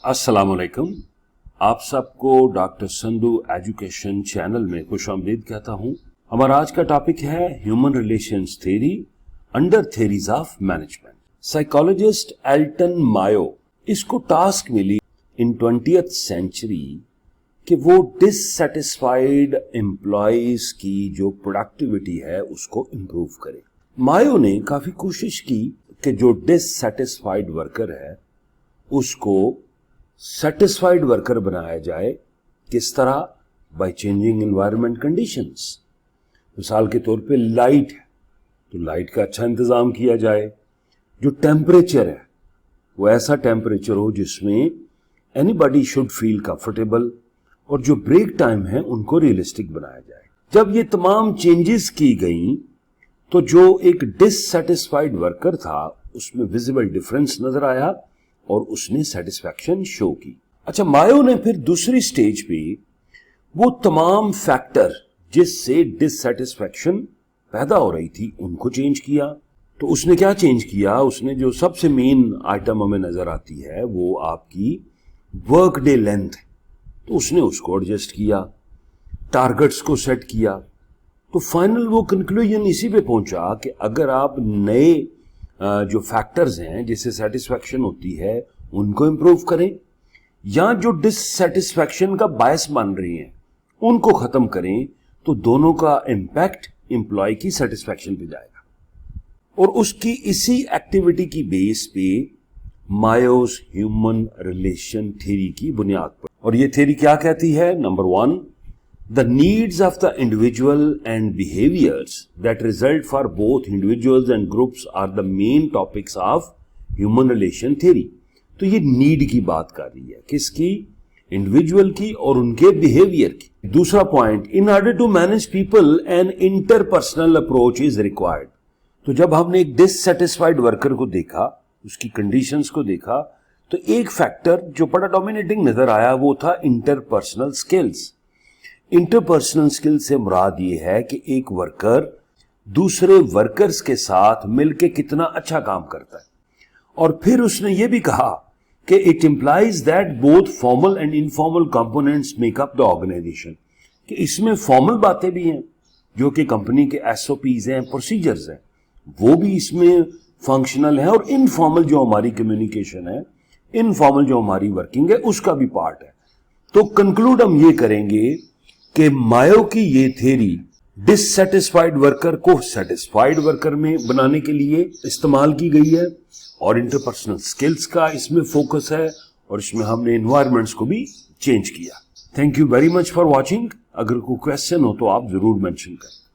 अस्सलाम वालेकुम। आप सबको डॉक्टर संधू एजुकेशन चैनल में खुश आमदीद कहता हूं। हमारा आज का टॉपिक है human relations theory under theories of management. Psychologist Elton Mayo, इसको टास्क मिली इन 20th सेंचुरी कि वो डिससेटिस्फाइड एम्प्लॉयज की जो प्रोडक्टिविटी है उसको इंप्रूव करे। मायो ने काफी कोशिश की कि जो डिससेटिस्फाइड वर्कर है उसको सेटिस्फाइड वर्कर बनाया जाए। किस तरह? By changing environment conditions. मिसाल के तौर पे लाइट है तो लाइट का अच्छा इंतजाम किया जाए। जो टेम्परेचर है वो ऐसा टेम्परेचर हो जिसमें एनीबॉडी शुड फील कंफर्टेबल, और जो ब्रेक टाइम है उनको रियलिस्टिक बनाया जाए। जब ये तमाम चेंजेस की गई तो जो एक डिससेटिस्फाइड वर्कर था उसमें विजिबल डिफरेंस नजर आया और उसने सेटिस्फैक्शन शो की। अच्छा, मायो ने फिर दूसरी स्टेज पे वो तमाम फैक्टर जिससे डिससेटिस्फैक्शन पैदा हो रही थी उनको चेंज किया। तो उसने क्या चेंज किया? उसने जो सबसे मेन आइटम हमें नजर आती है वो आपकी वर्क डे लेंथ, तो उसने उसको एडजस्ट किया, टारगेट्स को सेट किया। तो फाइनल वो कंक्लूजन इसी पे पहुंचा कि अगर आप नए जो फैक्टर्स हैं जिससे सेटिस्फैक्शन होती है उनको इंप्रूव करें, या जो डिससेटिस्फैक्शन का बायस बन रही हैं उनको खत्म करें, तो दोनों का इंपैक्ट एम्प्लॉय की सेटिस्फैक्शन पे जाएगा। और उसकी इसी एक्टिविटी की बेस पे मायोस ह्यूमन रिलेशन थ्योरी की बुनियाद पर, और ये थ्योरी क्या कहती है? Number 1, the needs of the individual and behaviors that result for both individuals and groups are the main topics of human relation theory। तो ये नीड की बात कर रही है, किसकी? इंडिविजुअल की और उनके बिहेवियर की। दूसरा point, in order to manage people an interpersonal approach is required. तो जब हमने एक डिससेटिस्फाइड वर्कर को देखा, उसकी कंडीशंस को देखा, तो एक फैक्टर जो बड़ा डोमिनेटिंग नजर आया वो था इंटरपर्सनल स्किल्स। इंटरपर्सनल स्किल से मुराद ये है कि एक वर्कर दूसरे वर्कर्स के साथ मिलके कितना अच्छा काम करता है। और फिर उसने ये भी कहा कि it implies that both formal and informal components make up the organisation, कि इसमें फॉर्मल बातें भी हैं जो कि कंपनी के एसओपीज हैं, प्रोसीजर्स हैं, वो भी इसमें फंक्शनल है, और इनफॉर्मल जो हमारी कम्युनिकेशन है, इनफॉर्मल जो हमारी वर्किंग है उसका भी पार्ट है। तो कंक्लूड हम ये करेंगे कि मायो की ये थ्योरी डिससेटिस्फाइड वर्कर को सेटिस्फाइड वर्कर में बनाने के लिए इस्तेमाल की गई है, और इंटरपर्सनल स्किल्स का इसमें फोकस है, और इसमें हमने एनवायरनमेंट्स को भी चेंज किया। Thank you very much for watching. अगर कोई क्वेश्चन हो तो आप जरूर मेंशन करें।